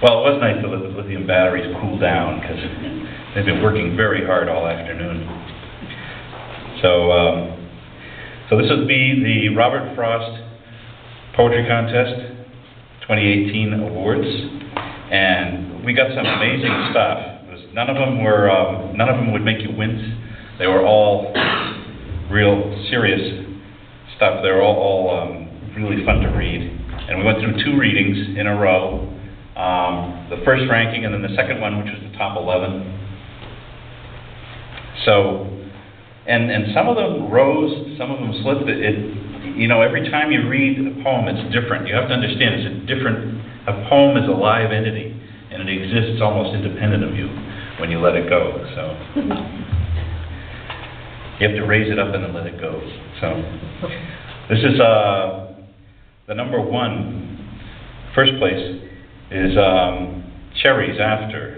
Well, it was nice to let the lithium batteries cool down, because they've been working very hard all afternoon. So this would be the Robert Frost Poetry Contest 2018 awards, and we got some amazing stuff. None of them would make you wince. They were all real serious stuff. They were all really fun to read. And we went through 2 readings in a row. The first ranking and then the second one, which was the top 11. So, and some of them rose, some of them slipped. You know, every time you read a poem, it's different. You have to understand a poem is a live entity, and it exists almost independent of you when you let it go. So you have to raise it up and then let it go. So this is the number 1. First place is Cherries After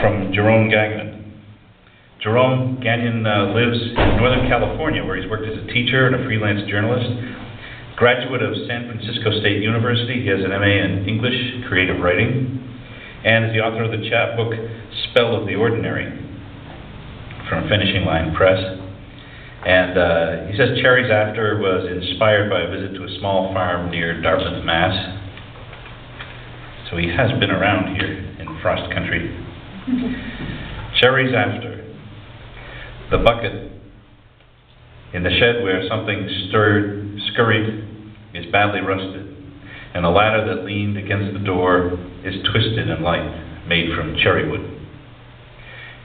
from Jerome Gagnon. Jerome Gagnon lives in Northern California, where he's worked as a teacher and a freelance journalist. Graduate of San Francisco State University, he has an MA in English, creative writing, and is the author of the chapbook Spell of the Ordinary from Finishing Line Press. And he says Cherries After was inspired by a visit to a small farm near Dartmouth, Mass. So he has been around here in Frost Country. Cherries After. The bucket in the shed where something scurried is badly rusted, and the ladder that leaned against the door is twisted and light, made from cherry wood.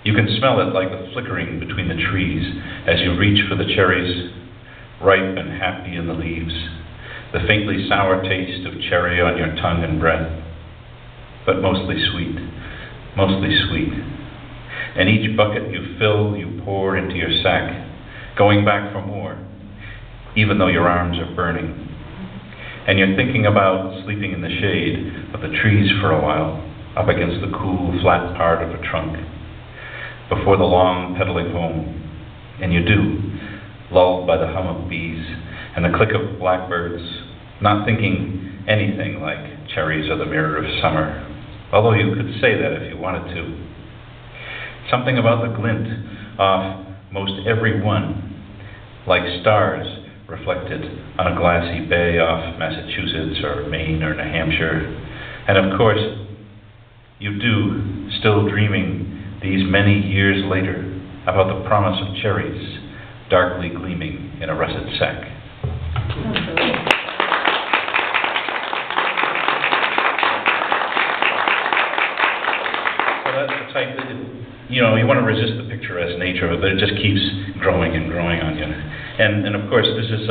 You can smell it like the flickering between the trees as you reach for the cherries, ripe and happy in the leaves, the faintly sour taste of cherry on your tongue and breath, but mostly sweet, mostly sweet. And each bucket you fill, you pour into your sack, going back for more, even though your arms are burning. And you're thinking about sleeping in the shade of the trees for a while, up against the cool, flat part of a trunk, before the long pedaling home. And you do, lulled by the hum of bees and the click of blackbirds, not thinking anything like cherries are the mirror of summer, although you could say that if you wanted to. Something about the glint off most every one, like stars reflected on a glassy bay off Massachusetts or Maine or New Hampshire. And of course, you do, still dreaming these many years later about the promise of cherries darkly gleaming in a russet sack. So that's the type that, you know, you want to resist the picturesque nature of it, but it just keeps growing and growing on you. And of course, this is,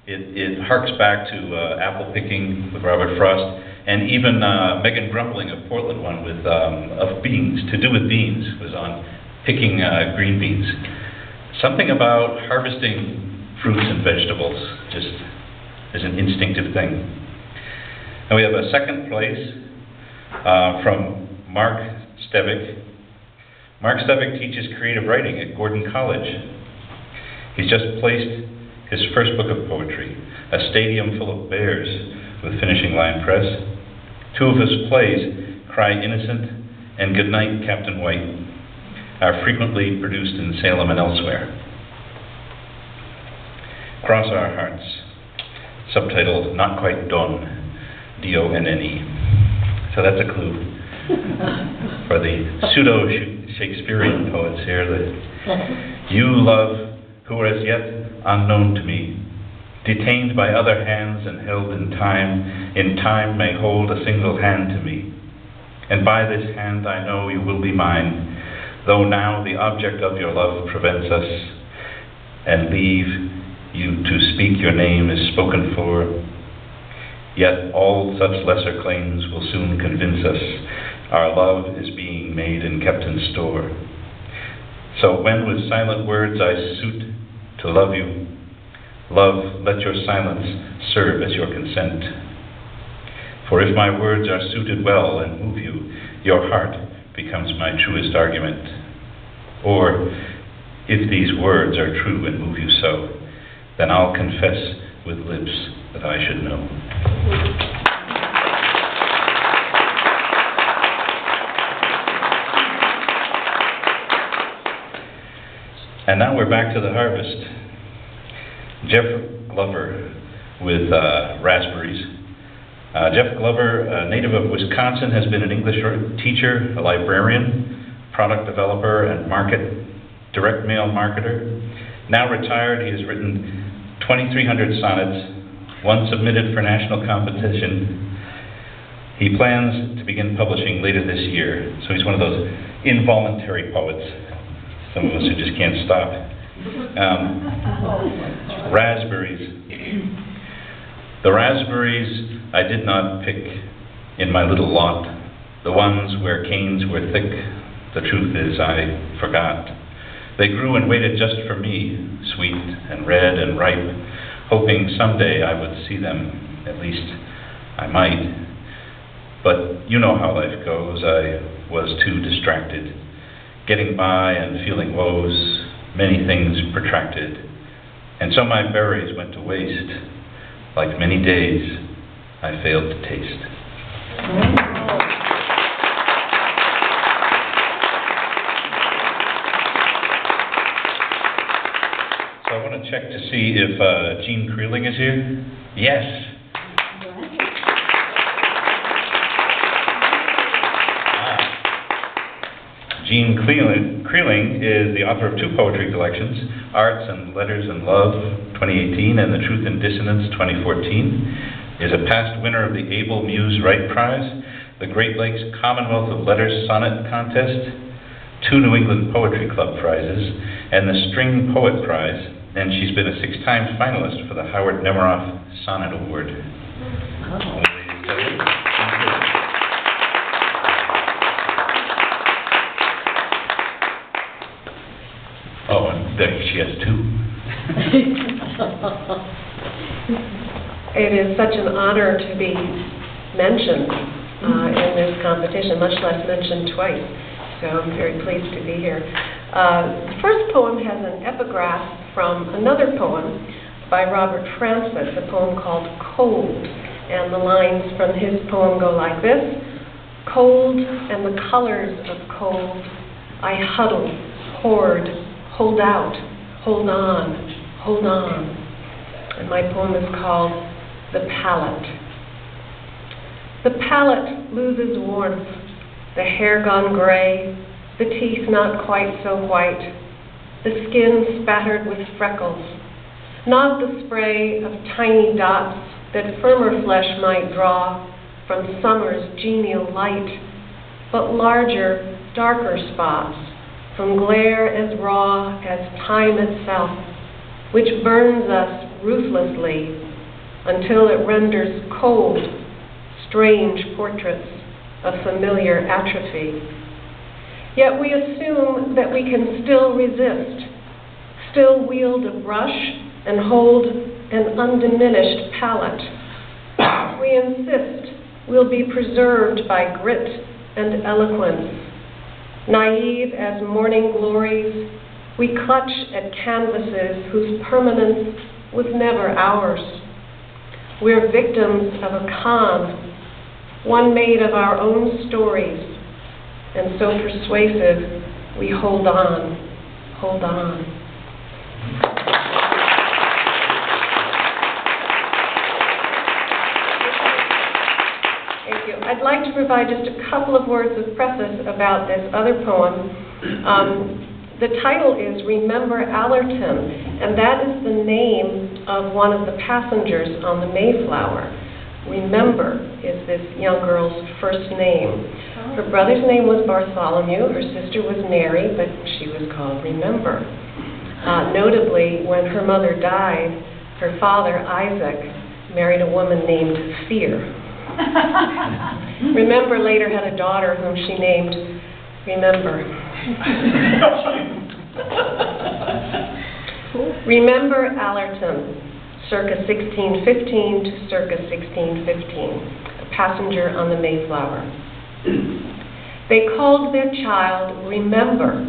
it harks back to apple picking with Robert Frost, and even Megan Grumbling of Portland one with, of beans, to do with beans, was on picking green beans. Something about harvesting fruits and vegetables just is an instinctive thing. And we have a second place from Mark Stevick. Mark Stevick teaches creative writing at Gordon College. He's just placed his first book of poetry, A Stadium Full of Bears, with Finishing Line Press. 2 of his plays, Cry Innocent and Goodnight, Captain White, are frequently produced in Salem and elsewhere. Cross Our Hearts, subtitled Not Quite Done, D-O-N-N-E. So that's a clue for the pseudo-Shakespearean poets here. That you, love, who are as yet unknown to me, detained by other hands and held in time may hold a single hand to me. And by this hand I know you will be mine, though now the object of your love prevents us, and leave you to speak your name is spoken for. Yet all such lesser claims will soon convince us our love is being made and kept in store. So when with silent words I suit to love you, love, let your silence serve as your consent. For if my words are suited well and move you, your heart becomes my truest argument. Or, if these words are true and move you so, then I'll confess with lips that I should know. And now we're back to the harvest. Jeff Glover with raspberries. Jeff Glover, a native of Wisconsin, has been an English teacher, a librarian, product developer, and direct mail marketer. Now retired, he has written 2,300 sonnets, one submitted for national competition. He plans to begin publishing later this year, so he's one of those involuntary poets. Some of us who just can't stop. Raspberries. The raspberries I did not pick in my little lot, the ones where canes were thick, the truth is I forgot. They grew and waited just for me, sweet and red and ripe, hoping someday I would see them, at least I might. But you know how life goes, I was too distracted, getting by and feeling woes, many things protracted. And so my berries went to waste, like many days I failed to taste. So I want to check to see if Jean Creeling is here. Yes. Jean Creeling is the author of two poetry collections, Arts and Letters and Love, 2018, and The Truth in Dissonance, 2014, is a past winner of the Able Muse Wright Prize, the Great Lakes Commonwealth of Letters Sonnet Contest, 2 New England Poetry Club prizes, and the String Poet Prize, and she's been a 6-time finalist for the Howard Nemeroff Sonnet Award. Oh. Oh, and there she has 2. It is such an honor to be mentioned in this competition, much less mentioned twice. So I'm very pleased to be here. The first poem has an epigraph from another poem by Robert Francis, a poem called Cold. And the lines from his poem go like this: cold and the colors of cold, I huddle, hoard, hold out, hold on, hold on. And my poem is called The Palate. The palate loses warmth, the hair gone gray, the teeth not quite so white, the skin spattered with freckles, not the spray of tiny dots that firmer flesh might draw from summer's genial light, but larger, darker spots from glare as raw as time itself, which burns us ruthlessly until it renders cold strange portraits of familiar atrophy. Yet we assume that we can still resist, still wield a brush and hold an undiminished palette. We insist we'll be preserved by grit and eloquence. Naive as morning glories, we clutch at canvases whose permanence was never ours. We're victims of a con, one made of our own stories, and so persuasive, we hold on, hold on. Thank you. I'd like to provide just a couple of words of preface about this other poem. The title is Remember Allerton, and that is the name of one of the passengers on the Mayflower. Remember is this young girl's first name. Her brother's name was Bartholomew, her sister was Mary, but she was called Remember. Notably, when her mother died, her father, Isaac, married a woman named Fear. Remember later had a daughter whom she named Remember. Remember Allerton, circa 1615 to circa 1615, a passenger on the Mayflower. They called their child Remember.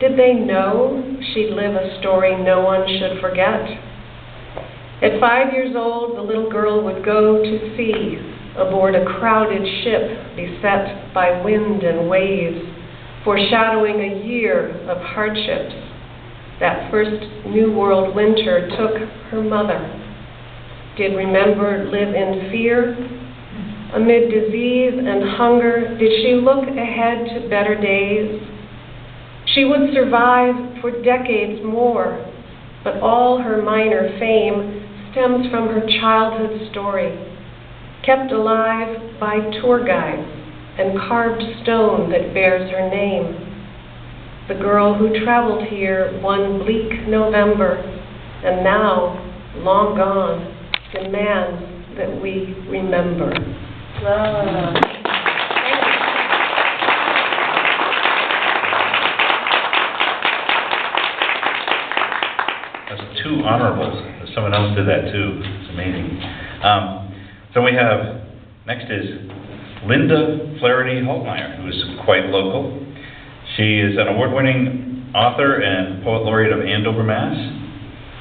Did they know she'd live a story no one should forget? At 5 years old, the little girl would go to sea aboard a crowded ship beset by wind and waves, foreshadowing a year of hardships. that first New World winter took her mother. Did Remember live in fear? Amid disease and hunger, did she look ahead to better days? She would survive for decades more, but all her minor fame stems from her childhood story, kept alive by tour guides and carved stone that bears her name. The girl who traveled here one bleak November, and now, long gone, demands that we remember. That's 2 honorables. Someone else did that too. It's amazing. So we have, next is Linda Flaherty Haltmeyer, who is quite local. She is an award-winning author and poet laureate of Andover, Mass.,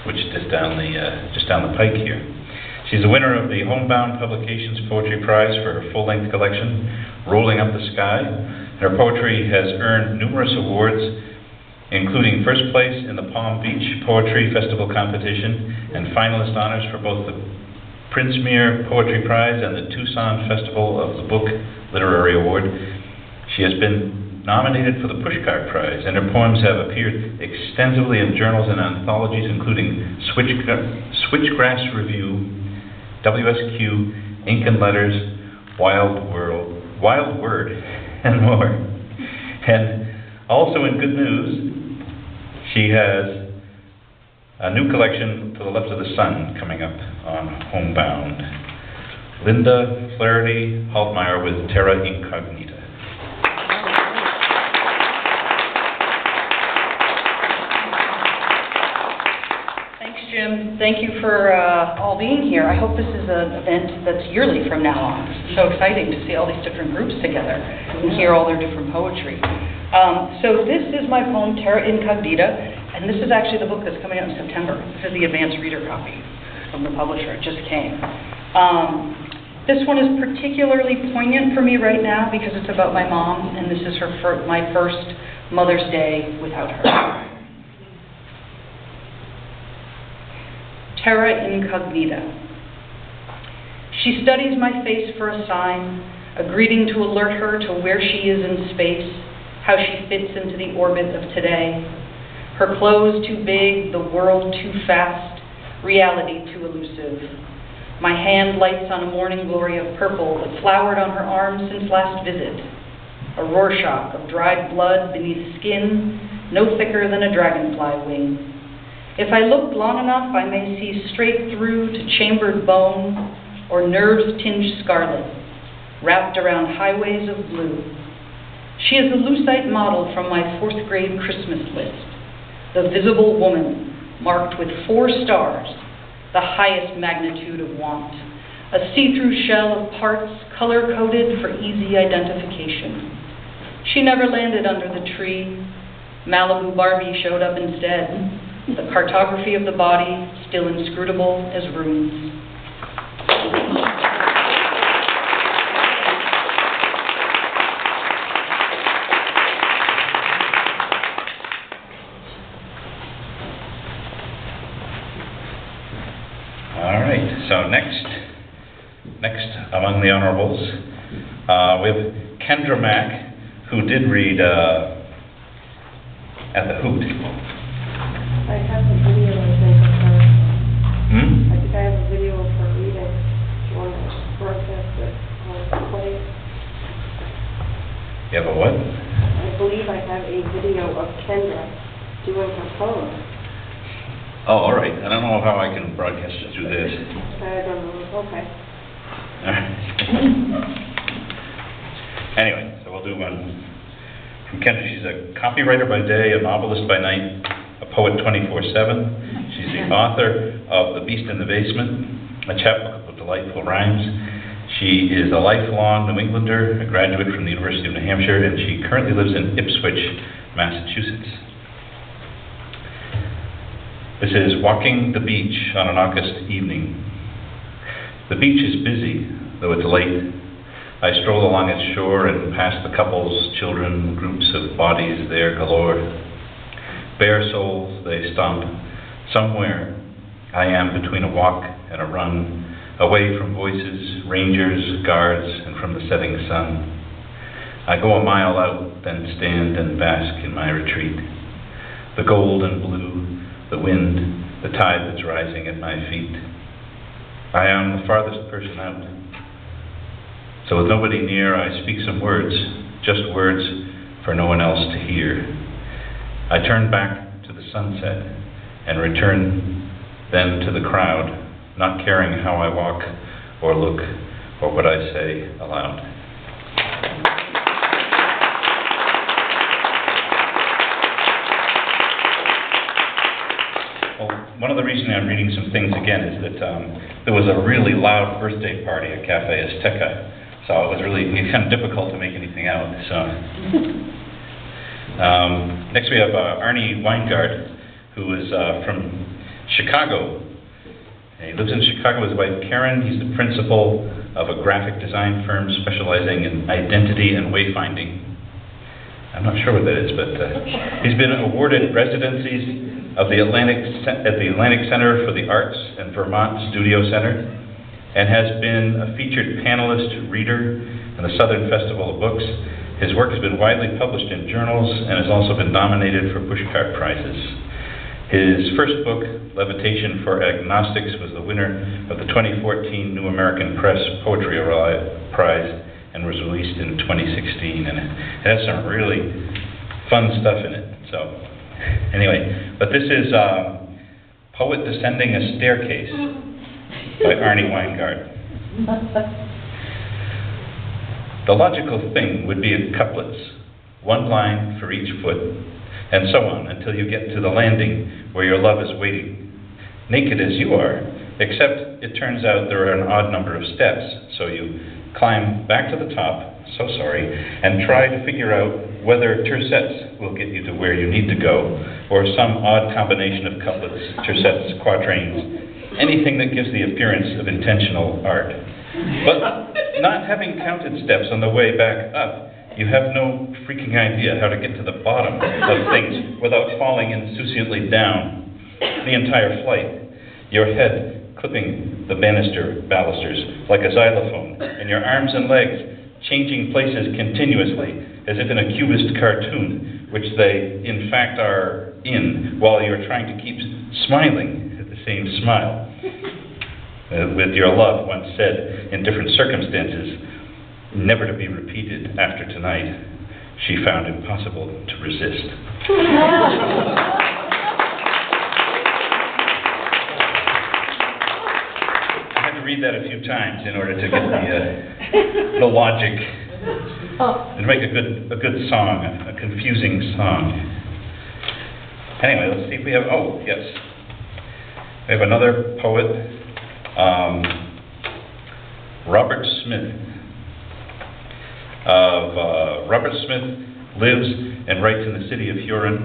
which is just down the pike here. She's a winner of the Homebound Publications Poetry Prize for her full-length collection, Rolling Up the Sky. Her poetry has earned numerous awards, including first place in the Palm Beach Poetry Festival competition and finalist honors for both the Prinsmere Poetry Prize and the Tucson Festival of the Book Literary Award. She has been nominated for the Pushcart Prize, and her poems have appeared extensively in journals and anthologies, including Switchgrass Review, WSQ, Ink and Letters, Wild Word, and more. And also in good news, she has a new collection, To the Left of the Sun, coming up on Homebound. Linda Flaherty Haltmeyer with Terra Incognita. Jim, thank you for all being here. I hope this is an event that's yearly from now on. It's so exciting to see all these different groups together and hear all their different poetry. So this is my poem, Terra Incognita, and this is actually the book that's coming out in September. This is the advanced reader copy from the publisher. It just came. This one is particularly poignant for me right now because it's about my mom, and this is my first Mother's Day without her. Terra Incognita. She studies my face for a sign, a greeting to alert her to where she is in space, how she fits into the orbit of today. Her clothes too big, the world too fast, reality too elusive. My hand lights on a morning glory of purple that flowered on her arm since last visit. A Rorschach of dried blood beneath skin, no thicker than a dragonfly wing. If I look long enough, I may see straight through to chambered bone or nerves tinged scarlet, wrapped around highways of blue. She is the lucite model from my 4th grade Christmas list, the visible woman, marked with 4 stars, the highest magnitude of want, a see-through shell of parts color-coded for easy identification. She never landed under the tree. Malibu Barbie showed up instead. The cartography of the body, still inscrutable as runes. All right, so next among the honorables, we have Kendra Mack, who did read at the Hoot. I have a video, I think, of her. I think I have a video of her reading. Do you want to broadcast it on play? You have a what? I believe I have a video of Kendra doing her poem. Oh, all right. I don't know how I can broadcast it through this. I don't know. Okay. All right. Anyway, so we'll do one from Kendra. She's a copywriter by day, a novelist by night, a poet 24/7. She's the author of The Beast in the Basement, a chapbook of delightful rhymes. She is a lifelong New Englander, a graduate from the University of New Hampshire, and she currently lives in Ipswich, Massachusetts. This is Walking the Beach on an August evening. The beach is busy, though it's late. I stroll along its shore and past the couples, children, groups of bodies there galore. Bare soles, they stomp. Somewhere I am between a walk and a run, away from voices, rangers, guards, and from the setting sun. I go a mile out, then stand and bask in my retreat. The gold and blue, the wind, the tide that's rising at my feet. I am the farthest person out. So with nobody near, I speak some words, just words for no one else to hear. I turn back to the sunset and return then to the crowd, not caring how I walk or look or what I say aloud. Well, one of the reasons I'm reading some things again is that there was a really loud birthday party at Cafe Azteca, so it was really kind of difficult to make anything out. So, next we have Arnie Weingart, who is from Chicago. He lives in Chicago with his wife Karen. He's the principal of a graphic design firm specializing in identity and wayfinding. I'm not sure what that is, but he's been awarded residencies of the Atlantic Center for the Arts and Vermont Studio Center, and has been a featured panelist, reader in the Southern Festival of Books. His work has been widely published in journals and has also been nominated for Pushcart Prizes. His first book, Levitation for Agnostics, was the winner of the 2014 New American Press Poetry Prize and was released in 2016. And it has some really fun stuff in it. So, anyway, but this is Poet Descending a Staircase by Arnie Weingart. The logical thing would be couplets, one line for each foot, and so on until you get to the landing where your love is waiting, naked as you are, except it turns out there are an odd number of steps, so you climb back to the top, so sorry, and try to figure out whether tercets will get you to where you need to go, or some odd combination of couplets, tercets, quatrains, anything that gives the appearance of intentional art. But not having counted steps on the way back up, you have no freaking idea how to get to the bottom of things without falling insouciantly down the entire flight, your head clipping the balusters like a xylophone, and your arms and legs changing places continuously, as if in a cubist cartoon, which they in fact are in, while you're trying to keep smiling at the same smile. With your love once said in different circumstances, never to be repeated after tonight, she found impossible to resist. I had to read that a few times in order to get the logic, and make a good song, a confusing song. Anyway, let's see if we have, oh, yes. We have another poet, Robert Smith. Robert Smith lives and writes in the city of Huron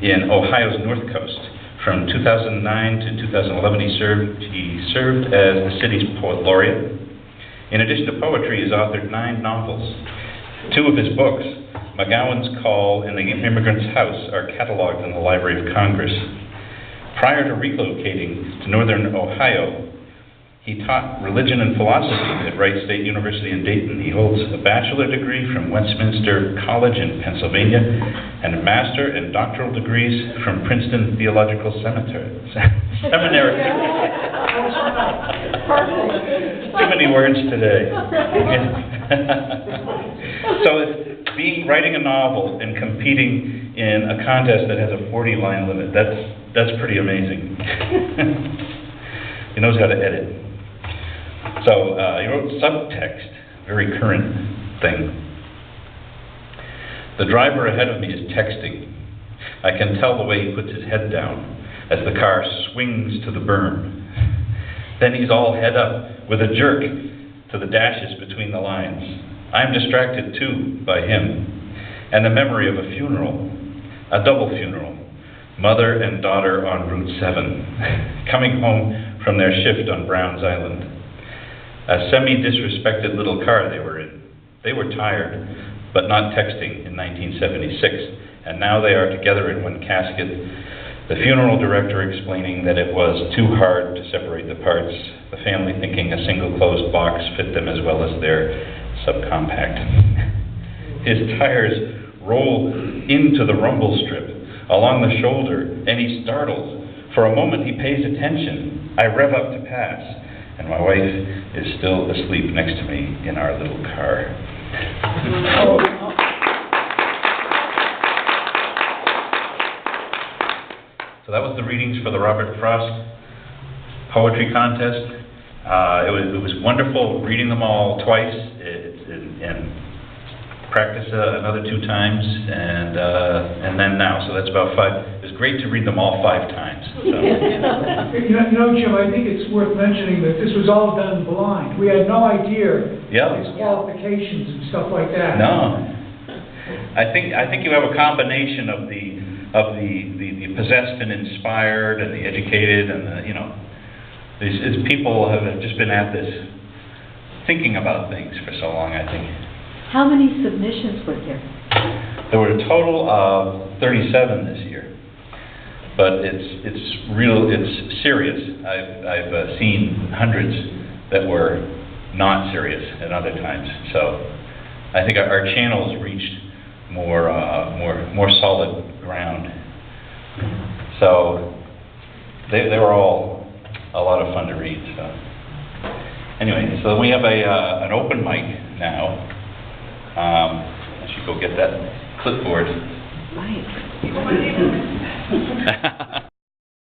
in Ohio's North Coast. From 2009 to 2011, he served as the city's poet laureate. In addition to poetry, he's authored 9 novels. 2 of his books, McGowan's Call and The Immigrant's House, are cataloged in the Library of Congress. Prior to relocating to northern Ohio, he taught religion and philosophy at Wright State University in Dayton. He holds a bachelor degree from Westminster College in Pennsylvania and a master and doctoral degrees from Princeton Theological Seminary. Too many words today. So it's writing a novel and competing in a contest that has a 40-line limit. That's pretty amazing. He knows how to edit. So he wrote subtext, very current thing. The driver ahead of me is texting. I can tell the way he puts his head down as the car swings to the berm. Then he's all head up with a jerk to the dashes between the lines. I'm distracted too by him and the memory of a funeral, a double funeral, mother and daughter on Route 7, coming home from their shift on Browns Island. A semi-disrespected little car they were in. They were tired, but not texting in 1976, and now they are together in one casket. The funeral director explaining that it was too hard to separate the parts, the family thinking a single closed box fit them as well as their subcompact. His tires roll into the rumble strip along the shoulder, and he's startled. For a moment he pays attention. I rev up to pass, and my wife is still asleep next to me in our little car. So that was the readings for the Robert Frost Poetry Contest. It was wonderful reading them all twice and practice another 2 times, and then now. So that's about 5. It was great to read them all 5 times. So. Jim, I think it's worth mentioning that this was all done blind. We had no idea his qualifications and stuff like that. No. I think you have a combination of the possessed and inspired and the educated and the, these people have just been at this thinking about things for so long, I think. How many submissions were there? There were a total of 37 this year, but it's serious. I've seen hundreds that were not serious at other times. So I think our channels reached more solid ground. So they were all a lot of fun to read. So anyway, so we have an open mic now. I should go get that clipboard. Right.